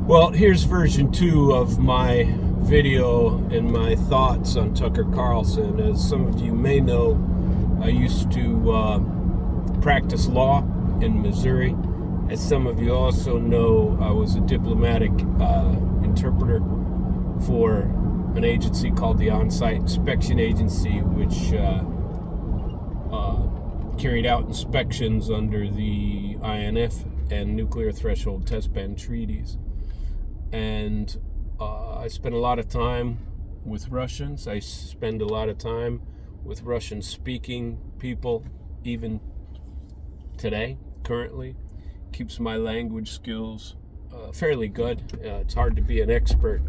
Well, here's version 2 of my video and my thoughts on Tucker Carlson. As some of you may know, I used to practice law in Missouri. As some of you also know, I was a diplomatic interpreter for an agency called the On-Site Inspection Agency, which carried out inspections under the INF and nuclear threshold test ban treaties. And I spent a lot of time with Russians. I spend a lot of time with Russian-speaking people, even today, currently. Keeps my language skills fairly good. It's hard to be an expert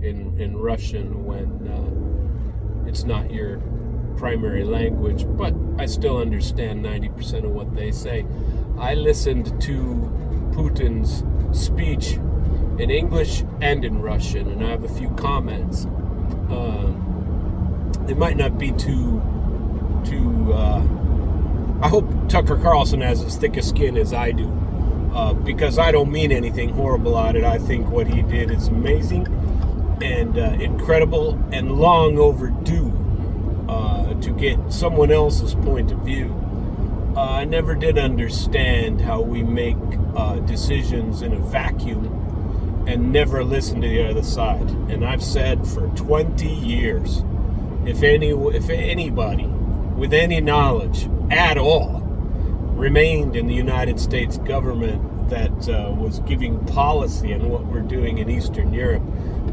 in Russian when it's not your primary language, but I still understand 90% of what they say. I listened to Putin's speech in English and in Russian, and I have a few comments. They might not be too I hope Tucker Carlson has as thick a skin as I do, because I don't mean anything horrible at it. I think what he did is amazing and incredible and long overdue to get someone else's point of view. I never did understand how we make decisions in a vacuum and never listen to the other side. And I've said for 20 years, if anybody with any knowledge at all remained in the United States government that was giving policy on what we're doing in Eastern Europe,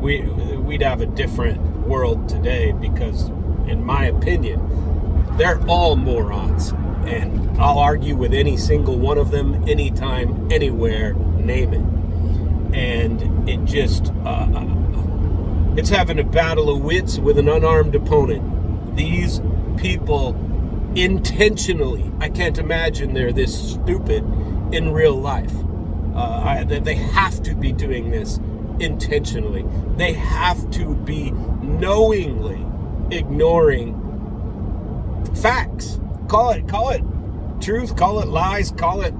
we'd have a different world today, because in my opinion, they're all morons. And I'll argue with any single one of them, anytime, anywhere, name it. And it just, it's having a battle of wits with an unarmed opponent. These people intentionally, I can't imagine they're this stupid in real life. They have to be doing this intentionally. They have to be knowingly ignoring facts. Call it truth, call it lies, call it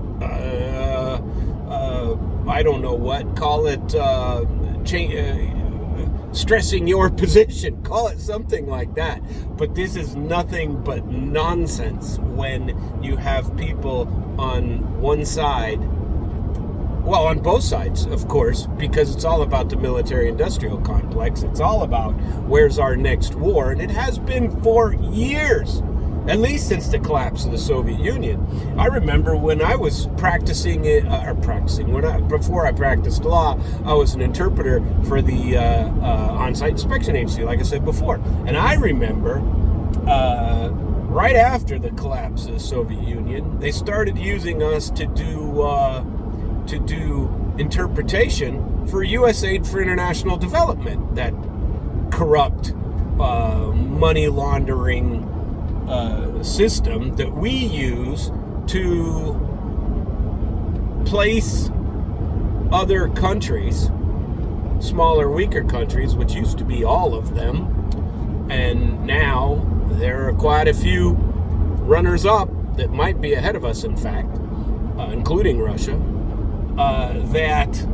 I don't know what, call it stressing your position, call it something like that. But this is nothing but nonsense when you have people on one side, well, on both sides, of course, because it's all about the military-industrial complex. It's all about where's our next war, and it has been for years. At least since the collapse of the Soviet Union. I remember when I was before I practiced law, I was an interpreter for the On-Site Inspection Agency, like I said before. And I remember right after the collapse of the Soviet Union, they started using us to do interpretation for U.S. aid for international development, that corrupt money laundering system that we use to place other countries, smaller, weaker countries, which used to be all of them, and now there are quite a few runners-up that might be ahead of us, in fact, including Russia, that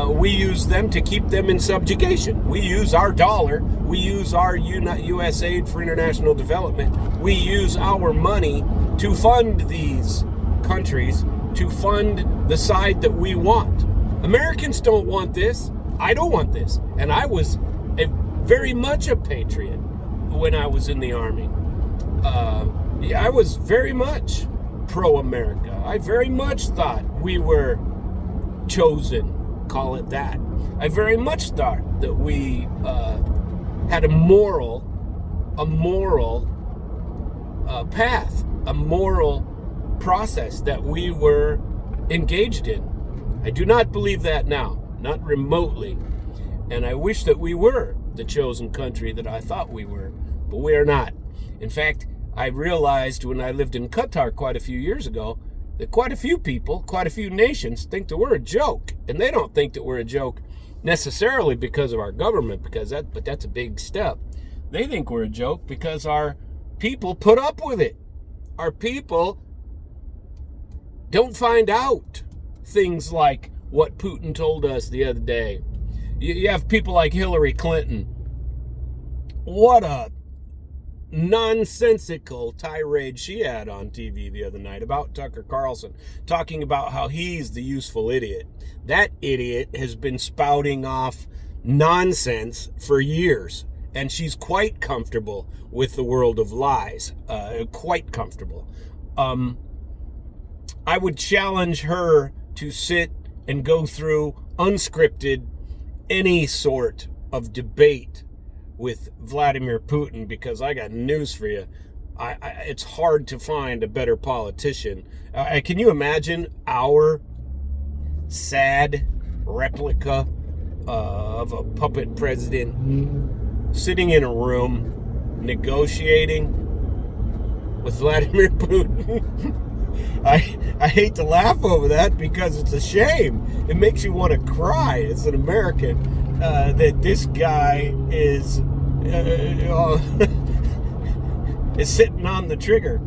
we use them to keep them in subjugation. We use our dollar. We use our U.S. aid for international development. We use our money to fund these countries, to fund the side that we want. Americans don't want this. I don't want this. And I was very much a patriot when I was in the Army. I was very much pro-America. I very much thought we were chosen. Call it that. I very much thought that we had a moral path, a moral process that we were engaged in. I do not believe that now, not remotely. And I wish that we were the chosen country that I thought we were, but we are not. In fact, I realized when I lived in Qatar quite a few years ago that quite a few people, quite a few nations think that we're a joke. And they don't think that we're a joke necessarily because of our government, but that's a big step. They think we're a joke because our people put up with it. Our people don't find out things like what Putin told us the other day. You have people like Hillary Clinton. What a nonsensical tirade she had on TV the other night about Tucker Carlson, talking about how he's the useful idiot. That idiot has been spouting off nonsense for years, and she's quite comfortable with the world of lies. Quite comfortable. I would challenge her to sit and go through unscripted any sort of debate with Vladimir Putin, because I got news for you. It's hard to find a better politician. Can you imagine our sad replica of a puppet president sitting in a room negotiating with Vladimir Putin? I hate to laugh over that because it's a shame. It makes you want to cry as an American that this guy is sitting on the trigger.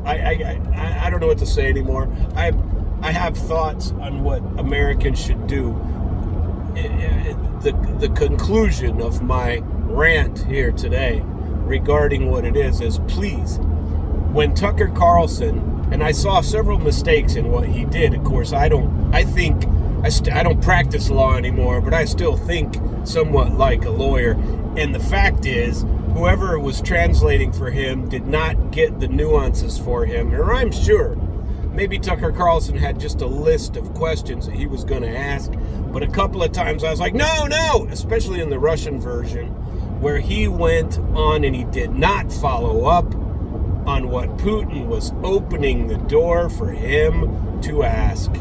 I don't know what to say anymore. I have thoughts on what Americans should do. The conclusion of my rant here today regarding what it is please, when Tucker Carlson, and I saw several mistakes in what he did. Of course, I don't practice law anymore, but I still think somewhat like a lawyer. And the fact is, whoever was translating for him did not get the nuances for him. Or I'm sure maybe Tucker Carlson had just a list of questions that he was going to ask. But a couple of times I was like, no, especially in the Russian version, where he went on and he did not follow up on what Putin was opening the door for him to ask.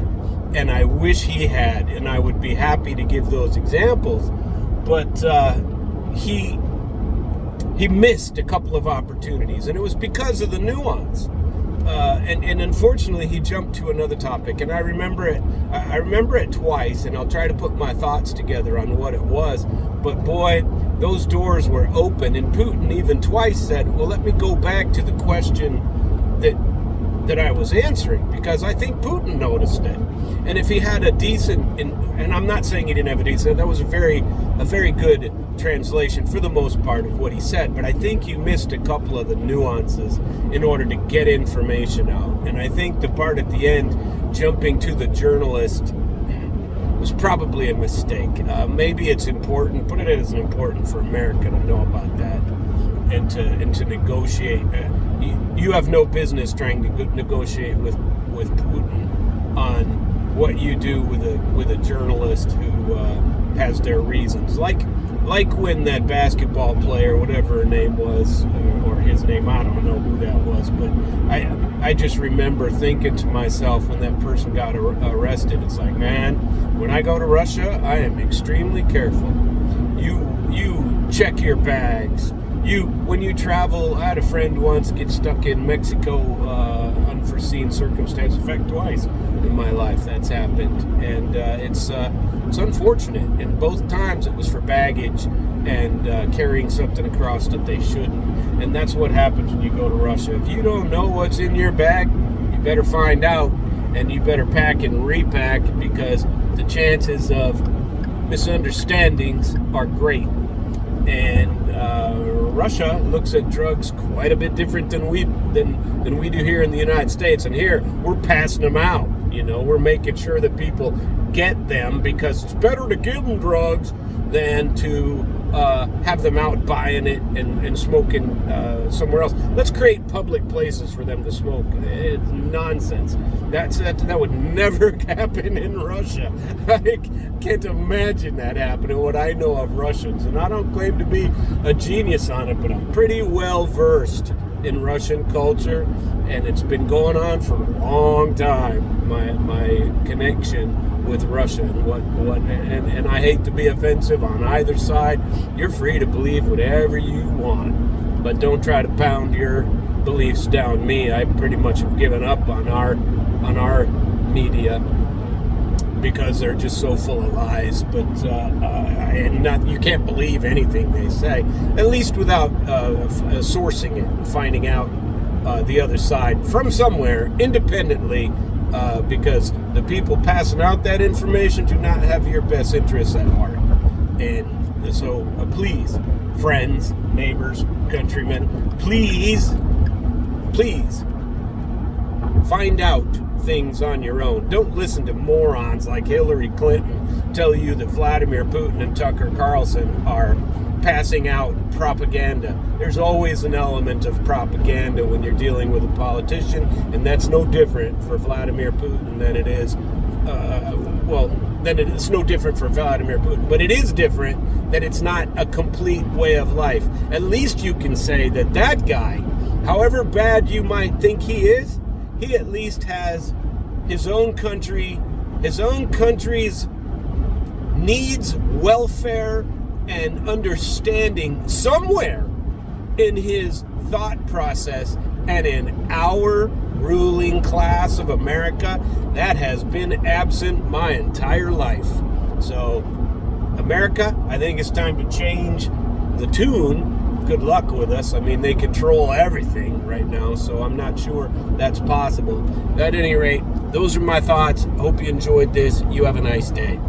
And I wish he had, and I would be happy to give those examples. But he missed a couple of opportunities, and it was because of the nuance. And unfortunately, he jumped to another topic, and I remember it twice, and I'll try to put my thoughts together on what it was. But boy, those doors were open, and Putin even twice said, well, let me go back to the question that I was answering, because I think Putin noticed it. And if he had a decent, and I'm not saying he didn't have a decent, that was a very good translation for the most part of what he said, but I think you missed a couple of the nuances in order to get information out. And I think the part at the end, jumping to the journalist, was probably a mistake. Maybe it's important, but it isn't important for America to know about that and to negotiate. You have no business trying to negotiate with Putin on what you do with a journalist who has their reasons. Like when that basketball player, whatever her name was, or his name, I don't know who that was, but I just remember thinking to myself when that person got arrested, it's like, man, when I go to Russia, I am extremely careful. You check your bags. When you travel, I had a friend once get stuck in Mexico, unforeseen circumstance. In fact, twice in my life that's happened, and it's unfortunate. And both times it was for baggage and carrying something across that they shouldn't. And that's what happens when you go to Russia. If you don't know what's in your bag, you better find out, and you better pack and repack, because the chances of misunderstandings are great. And Russia looks at drugs quite a bit different than we do here in the United States. And here we're passing them out. We're making sure that people get them, because it's better to give them drugs than to have them out buying it and smoking somewhere else. Let's create public places for them to smoke. It's nonsense. That would never happen in Russia. I can't imagine that happening, what I know of Russians. And I don't claim to be a genius on it, but I'm pretty well versed in Russian culture, and it's been going on for a long time, my connection with Russia and I hate to be offensive on either side. You're free to believe whatever you want, but don't try to pound your beliefs down me. I pretty much have given up on our media, because they're just so full of lies. But you can't believe anything they say, at least without sourcing it and finding out the other side from somewhere independently, because the people passing out that information do not have your best interests at heart. And so please, friends, neighbors, countrymen, please find out things on your own. Don't listen to morons like Hillary Clinton tell you that Vladimir Putin and Tucker Carlson are passing out propaganda. There's always an element of propaganda when you're dealing with a politician, and that's no different for Vladimir Putin than it is, it's no different for Vladimir Putin, but it is different that it's not a complete way of life. At least you can say that that guy, however bad you might think he is, he at least has his own country, his own country's needs, welfare, and understanding somewhere in his thought process. And in our ruling class of America, that has been absent my entire life. So, America, I think it's time to change the tune. Good luck with us. I mean, they control everything right now, so I'm not sure that's possible. At any rate, those are my thoughts. Hope you enjoyed this. You have a nice day.